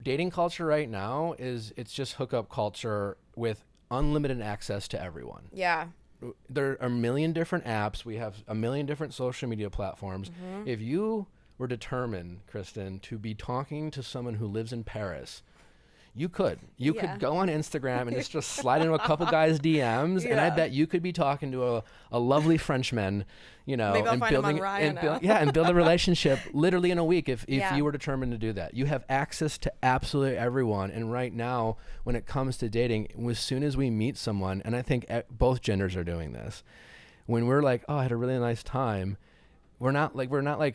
Dating culture right now it's just hookup culture with unlimited access to everyone. Yeah. There are a million different apps. We have a million different social media platforms. If you were determined, Kristin, to be talking to someone who lives in Paris, you could go on Instagram and just slide into a couple guys' DMs, and I bet you could be talking to a lovely Frenchman, Maybe I'll and find him on Raya now. and build a relationship literally in a week if you were determined to do that. You have access to absolutely everyone, and right now, when it comes to dating, as soon as we meet someone, and I think both genders are doing this, when we're like, oh, I had a really nice time, we're not like,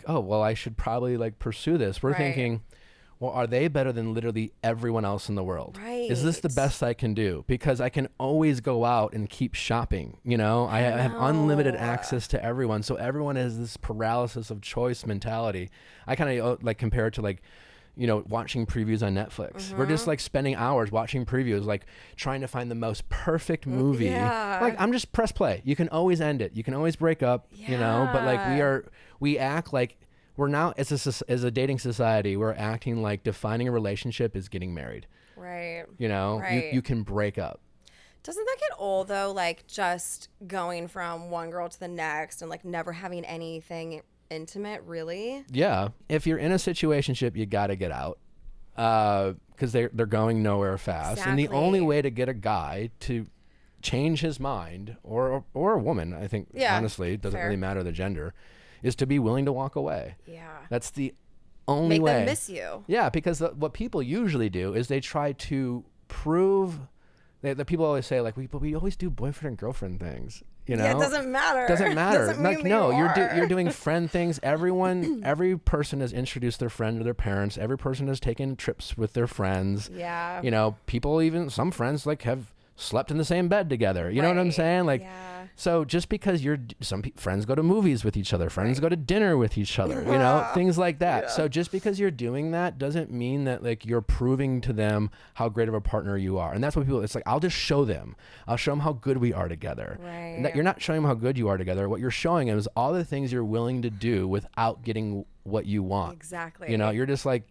oh, well, I should probably like pursue this. We're thinking, well, are they better than literally everyone else in the world? Right. Is this the best I can do? Because I can always go out and keep shopping. I have unlimited access to everyone. So everyone has this paralysis of choice mentality. I kind of like compare it to like, watching previews on Netflix. We're just like spending hours watching previews, like trying to find the most perfect movie. Like, I'm just press play. You can always end it. You can always break up, but like we act like we're now, as a dating society, we're acting like defining a relationship is getting married. Right. You can break up. Doesn't that get old though? Like just going from one girl to the next and like never having anything intimate, really? Yeah. If you're in a situationship, you got to get out because they're going nowhere fast. Exactly. And the only way to get a guy to change his mind, or a woman, I think, honestly, it doesn't really matter the gender, is to be willing to walk away. Yeah. That's the only way. Make them miss you. Yeah, because what people usually do is they try to prove that people always say, like, we always do boyfriend and girlfriend things. Yeah, it doesn't matter. Doesn't matter. Doesn't like, mean no, you're you're doing friend things. Every person has introduced their friend to their parents. Every person has taken trips with their friends. Yeah. People, even some friends, like, have slept in the same bed together. You know what I'm saying? Like, so just because friends go to movies with each other, friends go to dinner with each other, things like that. So just because you're doing that doesn't mean that like you're proving to them how great of a partner you are. And that's what it's like, I'll just show them. I'll show them how good we are together. Right. And that you're not showing them how good you are together. What you're showing them is all the things you're willing to do without getting what you want. Exactly. You're just like,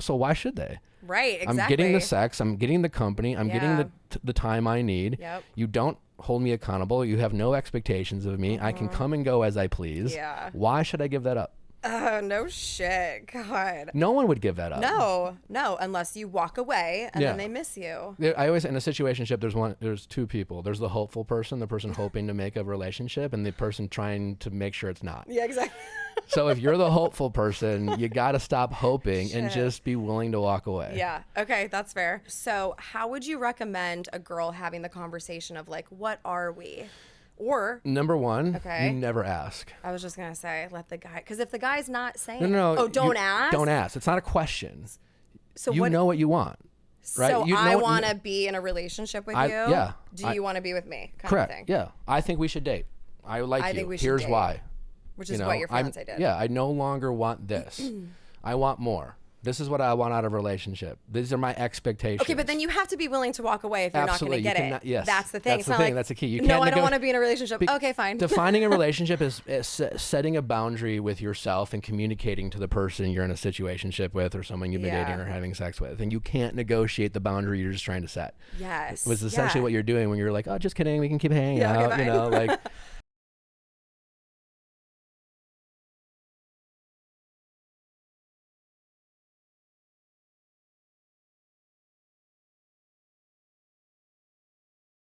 so why should they? Right, exactly. I'm getting the sex, I'm getting the company, I'm getting the time I need. Yep. You don't hold me accountable. You have no expectations of me. I can come and go as I please. Yeah. Why should I give that up? No shit. God. No one would give that up. No, unless you walk away and then they miss you. I always, in a situationship, there's two people. There's the hopeful person, the person hoping to make a relationship, and the person trying to make sure it's not. Yeah, exactly. So if you're the hopeful person, you got to stop hoping and just be willing to walk away. Yeah. Okay, that's fair. So how would you recommend a girl having the conversation of like, what are we? Or number one, you never ask. I was just going to say, let the guy, because if the guy's not saying, no, don't ask. Don't ask. It's not a question. So you know what you want. Right? So I want to be in a relationship with you. Yeah. Do you want to be with me? Correct. Of thing. Yeah. I think we should date. I like you. Think we should Here's date. why. Which is what your fiance did. Yeah. I no longer want this. I want more. This is what I want out of a relationship. These are my expectations. Okay, but then you have to be willing to walk away if you're not going to get it. Yes. That's the thing. That's the thing. That's the key. You I don't want to be in a relationship. Okay, fine. Defining a relationship is setting a boundary with yourself and communicating to the person you're in a situationship with or someone you've been dating or having sex with. And you can't negotiate the boundary you're just trying to set. Yes. It was essentially what you're doing when you're like, oh, just kidding. We can keep hanging out. Okay, like